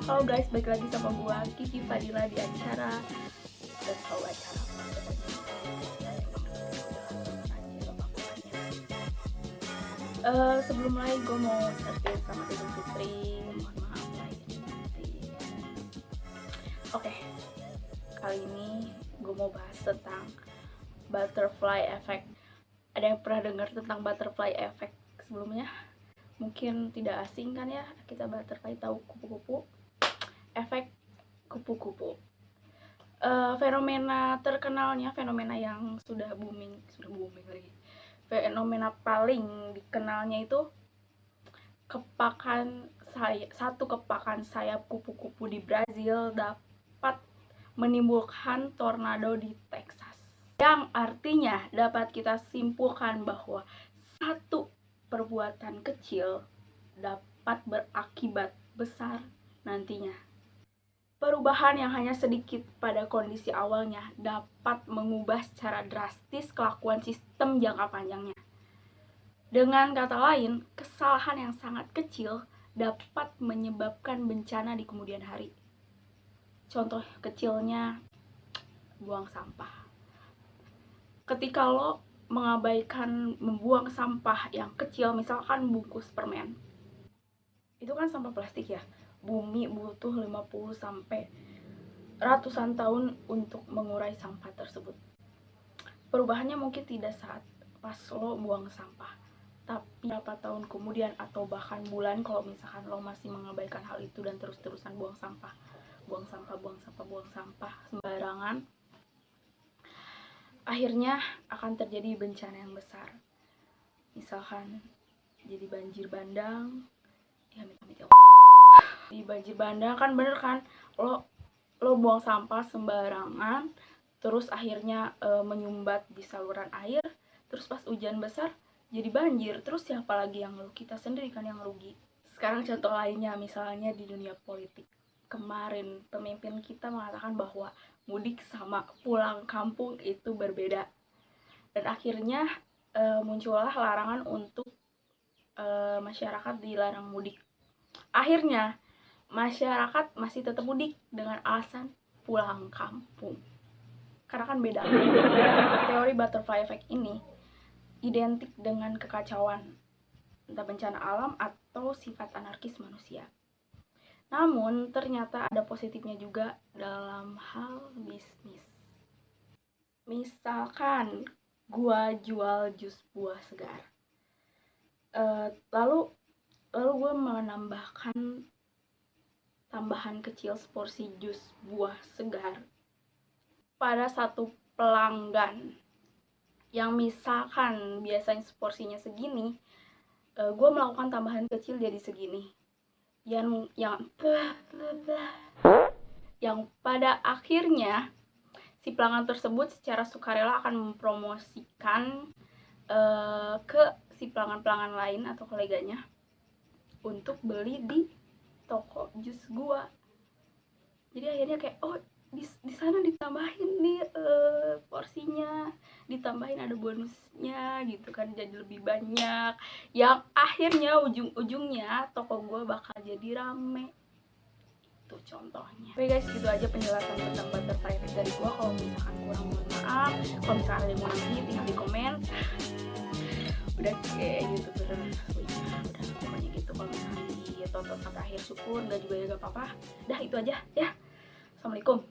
Halo guys, balik lagi sama gua Kiki Fadila di acara dan tahu acara sebelum mulai gue mau ucapin selamat Idul Fitri, mohon maaf lahir batin. Oke, kali ini gue mau bahas tentang butterfly effect. Ada yang pernah dengar tentang butterfly effect sebelumnya? Mungkin tidak asing kan ya, kita butterfly tahu kupu-kupu, efek kupu-kupu. Fenomena terkenalnya, fenomena yang sudah booming lagi. Fenomena paling dikenalnya itu satu kepakan sayap kupu-kupu di Brazil dapat menimbulkan tornado di Texas. Yang artinya dapat kita simpulkan bahwa satu perbuatan kecil dapat berakibat besar nantinya. Perubahan yang hanya sedikit pada kondisi awalnya dapat mengubah secara drastis kelakuan sistem jangka panjangnya. Dengan kata lain, kesalahan yang sangat kecil dapat menyebabkan bencana di kemudian hari. Contoh kecilnya, buang sampah. Ketika lo mengabaikan membuang sampah yang kecil, misalkan bungkus permen, itu kan sampah plastik ya. Bumi butuh 50 sampai ratusan tahun untuk mengurai sampah tersebut. Perubahannya mungkin tidak saat pas lo buang sampah, tapi berapa tahun kemudian atau bahkan bulan kalau misalkan lo masih mengabaikan hal itu dan terus-terusan buang sampah sembarangan, akhirnya akan terjadi bencana yang besar. Misalkan jadi banjir bandang, ya amit-amit ya. Di banjir bandang kan bener kan, lo buang sampah sembarangan, terus akhirnya menyumbat di saluran air, terus pas hujan besar jadi banjir, terus siapa lagi yang kita sendiri kan yang rugi. Sekarang contoh lainnya, misalnya di dunia politik. Kemarin pemimpin kita mengatakan bahwa mudik sama pulang kampung itu berbeda, dan akhirnya muncullah larangan untuk masyarakat dilarang mudik. Akhirnya masyarakat masih tetap mudik dengan alasan pulang kampung, karena kan beda. Teori butterfly effect ini identik dengan kekacauan, entah bencana alam atau sifat anarkis manusia. Namun ternyata ada positifnya juga dalam hal bisnis. Misalkan gua jual jus buah segar, lalu gue menambahkan tambahan kecil seporsi jus buah segar pada satu pelanggan yang misalkan biasanya seporsinya segini, gue melakukan tambahan kecil jadi segini, yang pada akhirnya si pelanggan tersebut secara sukarela akan mempromosikan ke si pelanggan-pelanggan lain atau koleganya untuk beli di toko jus gua. Jadi akhirnya kayak, oh di sana ditambahin nih porsinya, ditambahin ada bonusnya gitu kan, jadi lebih banyak, yang akhirnya ujung-ujungnya toko gua bakal jadi rame. Itu contohnya. Oke guys, gitu aja penjelasan tentang butterfly effect dari gua. Kalau misalkan kurang, mohon maaf. Kalau misalkan ada yang mau nanya, tinggal di komen. Udah kayak gitu terus, udah pokoknya gitu. Kalau misalkan ditonton sampai akhir syukur, nggak juga ya gak apa-apa. Dah itu aja ya. Assalamualaikum.